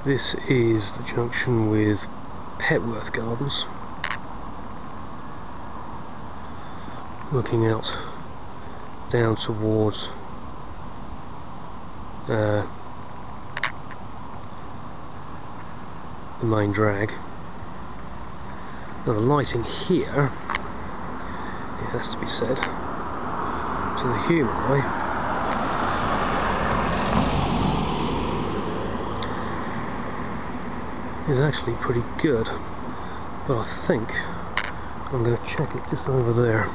This is the junction with Petworth Gardens, looking out down towards the main drag. Now the lighting here, it has to be said, to the human eye is actually pretty good, but I think I'm going to check it just over there,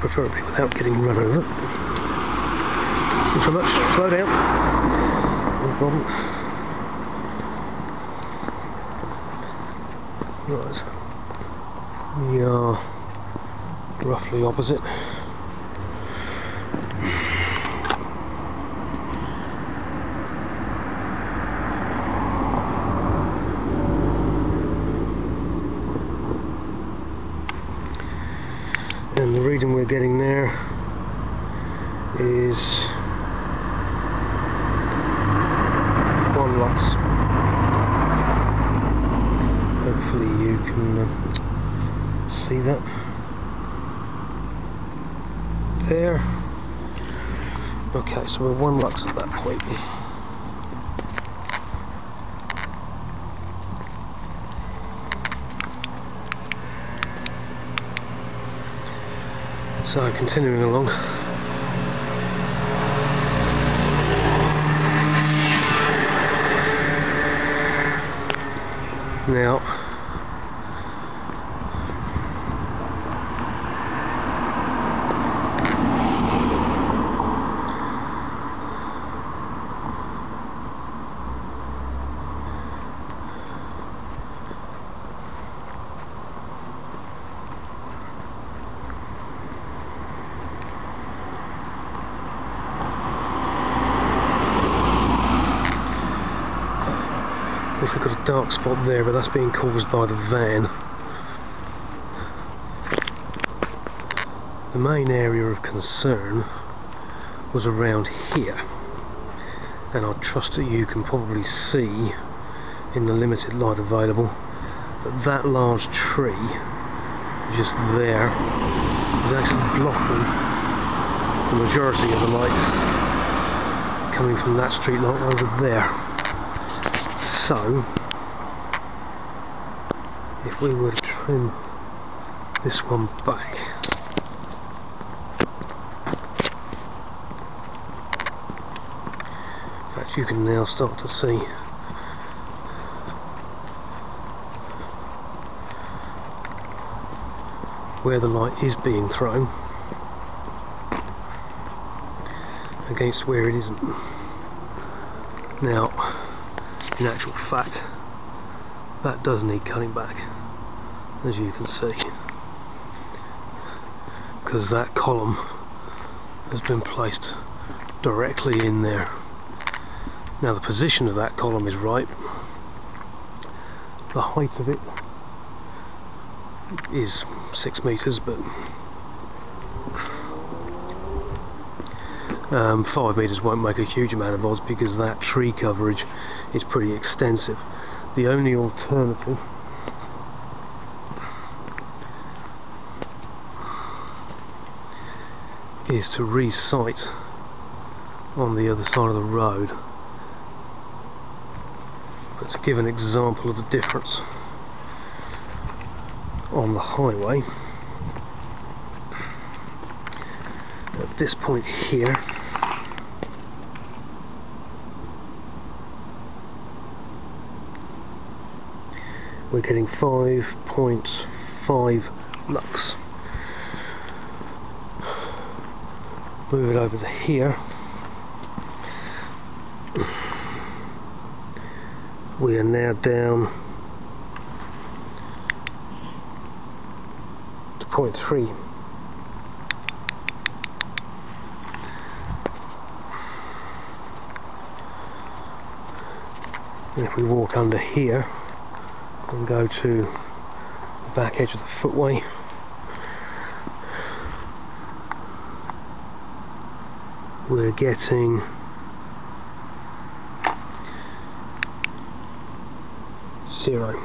preferably without getting run over. Thanks very much. Slow down. No problem. Right, we are roughly opposite. And the reading we're getting there is 1 lux. Hopefully you can see that there. Okay, so we're 1 lux at that point. So continuing along. Now we've got a dark spot there, but that's being caused by the van. The main area of concern was around here, and I trust that you can probably see in the limited light available that that large tree just there is actually blocking the majority of the light coming from that street light over there. So, if we were to trim this one back, in fact you can now start to see where the light is being thrown against where it isn't. Now, in actual fact, that does need cutting back, as you can see, because that column has been placed directly in there. Now the position of that column is right, the height of it is 6 meters, but 5 meters won't make a huge amount of odds because that tree coverage is pretty extensive. The only alternative is to re-site on the other side of the road. But to give an example of the difference on the highway, at this point here, we're getting 5.5 lux. Move it over to here, we are now down to 0.3. And if we walk under here and go to the back edge of the footway, we're getting 0.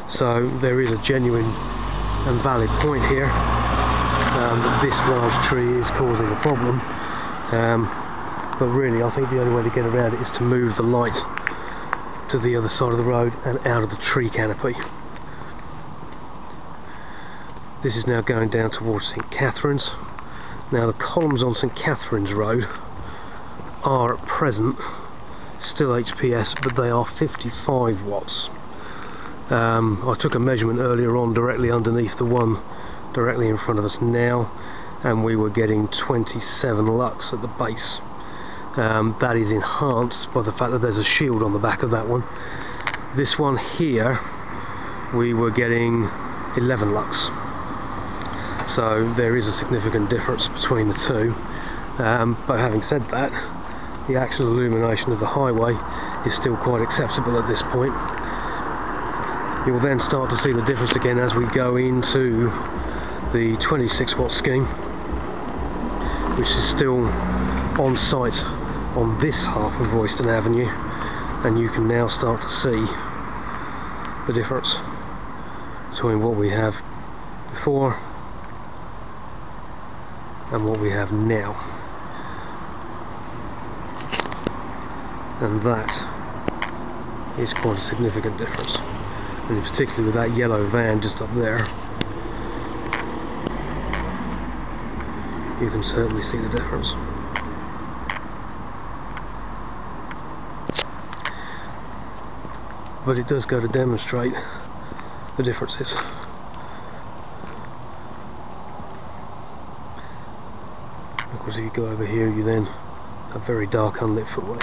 So there is a genuine and valid point here that this large tree is causing a problem, but really I think the only way to get around it is to move the light to the other side of the road and out of the tree canopy. This is now going down towards St Catherine's. Now the columns on St Catherine's Road are at present still HPS, but they are 55 watts. I took a measurement earlier on directly underneath the one directly in front of us now, and we were getting 27 lux at the base. That is enhanced by the fact that there's a shield on the back of that one. This one here we were getting 11 lux. So there is a significant difference between the two, but having said that, the actual illumination of the highway is still quite acceptable at this point. You'll then start to see the difference again as we go into the 26 watt scheme, which is still on site on this half of Royston Avenue, and you can now start to see the difference between what we have before and what we have now, and that is quite a significant difference, and particularly with that yellow van just up there, you can certainly see the difference. But it does go to demonstrate the differences. Because if you go over here, you then have very dark unlit footways.